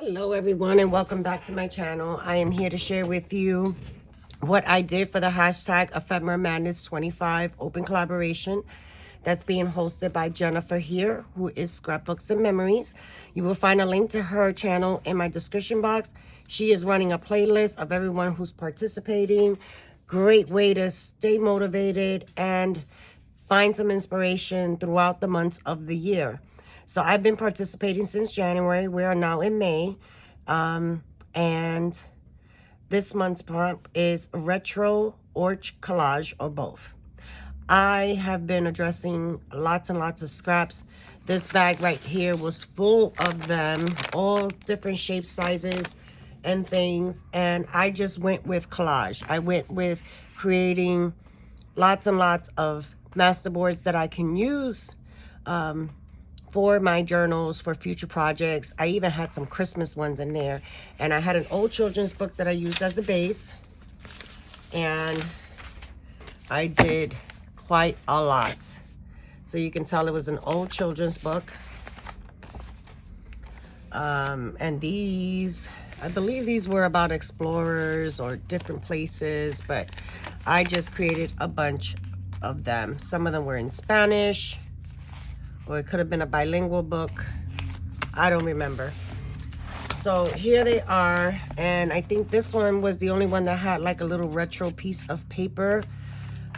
Hello everyone and welcome back to my channel. I am here to share with you what I did for the hashtag Ephemera Madness 25 open collaboration that's being hosted by Jennifer here, who is Scrapbooks and Memories. You will find a link to her channel in my description box. She is running a playlist of everyone who's participating. Great way to stay motivated and find some inspiration throughout the months of the year. So I've been participating since January. We are now in May. And this month's prompt is retro or collage or both. I have been addressing lots and lots of scraps. This bag right here was full of them, all different shapes, sizes, and things. And I just went with collage. I went with creating lots and lots of masterboards that I can use for my journals, for future projects. I even had some Christmas ones in there. And I had an old children's book that I used as a base. And I did quite a lot. So you can tell it was an old children's book. And these, I believe these were about explorers or different places, but I just created a bunch of them. Some of them were in Spanish, or it could have been a bilingual book. I don't remember. So here they are, and I think this one was the only one that had like a little retro piece of paper,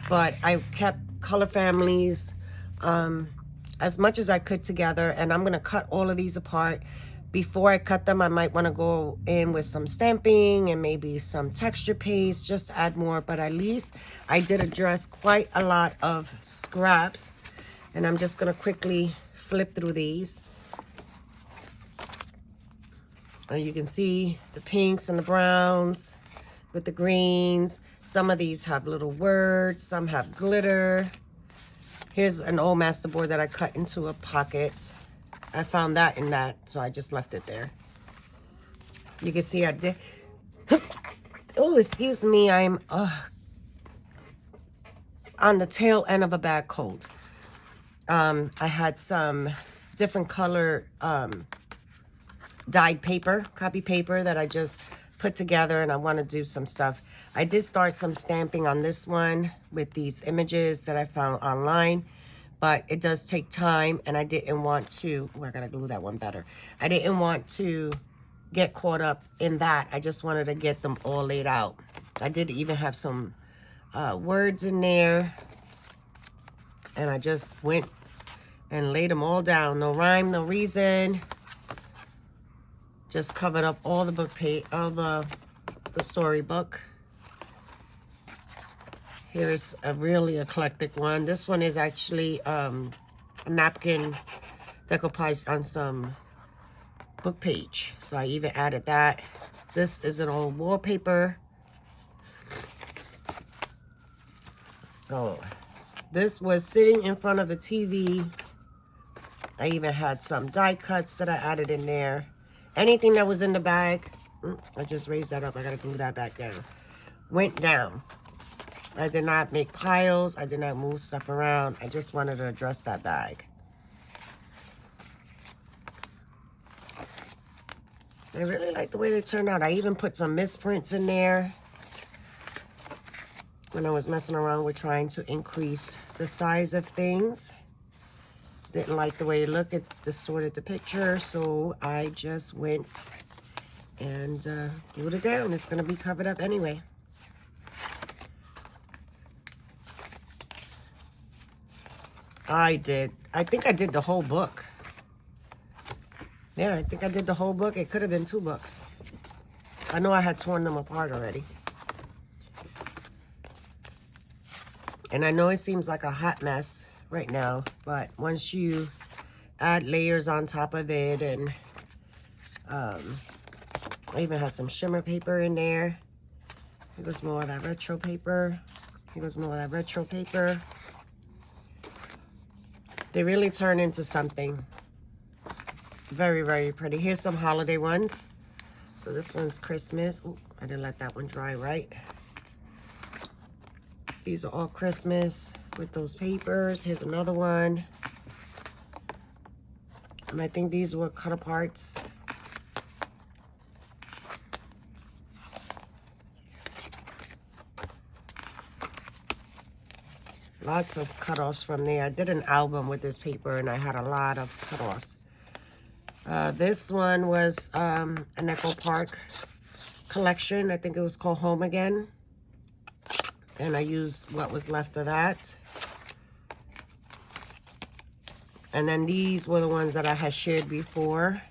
but I kept color families as much as I could together, and I'm gonna cut all of these apart. Before I cut them, I might want to go in with some stamping and maybe some texture paste, just to add more, but at least I did address quite a lot of scraps. And I'm just gonna quickly flip through these. And you can see the pinks and the browns with the greens. Some of these have little words, some have glitter. Here's an old masterboard that I cut into a pocket. I found that in that, so I just left it there. You can see I did. Oh, excuse me, I'm on the tail end of a bad cold. I had some different color dyed paper, copy paper that I just put together, and I want to do some stuff. I did start some stamping on this one with these images that I found online, but it does take time, and I didn't want to, I gotta glue that one better. I didn't want to get caught up in that. I just wanted to get them all laid out. I did even have some words in there, and I just went and laid them all down. No rhyme, no reason. Just covered up all the book page, all the storybook. Here's a really eclectic one. This one is actually a napkin decoupage on some book page. So I even added that. This is an old wallpaper. So this was sitting in front of the TV. I even had some die cuts that I added in there. Anything that was in the bag, I just raised that up. I gotta glue that back down. Went down. I did not make piles. I did not move stuff around. I just wanted to address that bag. I really like the way they turned out. I even put some misprints in there when I was messing around with trying to increase the size of things. Didn't like the way it looked. It distorted the picture, so I just went and glued it down. It's going to be covered up anyway. I think I did the whole book. Yeah, I think I did the whole book. It could have been 2 books. I know I had torn them apart already. And I know it seems like a hot mess right now, but once you add layers on top of it, and I even have some shimmer paper in there. Here goes more of that retro paper. Here goes more of that retro paper. They really turn into something very, very pretty. Here's some holiday ones. So this one's Christmas. Ooh, I didn't let that one dry right. These are all Christmas with those papers. Here's another one. And I think these were cut aparts. Lots of cutoffs from there. I did an album with this paper and I had a lot of cutoffs. This one was an Echo Park collection. I think it was called Home Again. And I used what was left of that. And then these were the ones that I had shared before.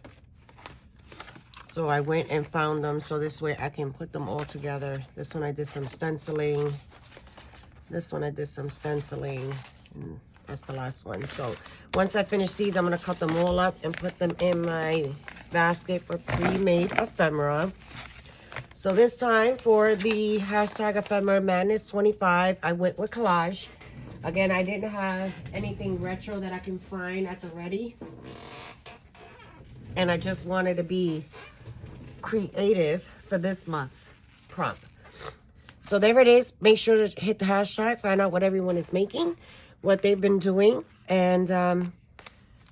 So I went and found them so this way I can put them all together. This one I did some stenciling. This one I did some stenciling. And that's the last one. So once I finish these, I'm going to cut them all up and put them in my basket for pre-made ephemera. So this time for the hashtag Ephemera Madness 25, I went with collage. Again, I didn't have anything retro that I can find at the ready. And I just wanted to be creative for this month's prompt. So there it is. Make sure to hit the hashtag, find out what everyone is making, what they've been doing, and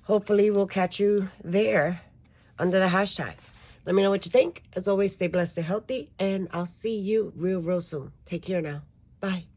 hopefully we'll catch you there under the hashtag. Let me know what you think. As always, stay blessed, stay healthy, and I'll see you real soon. Take care now. Bye.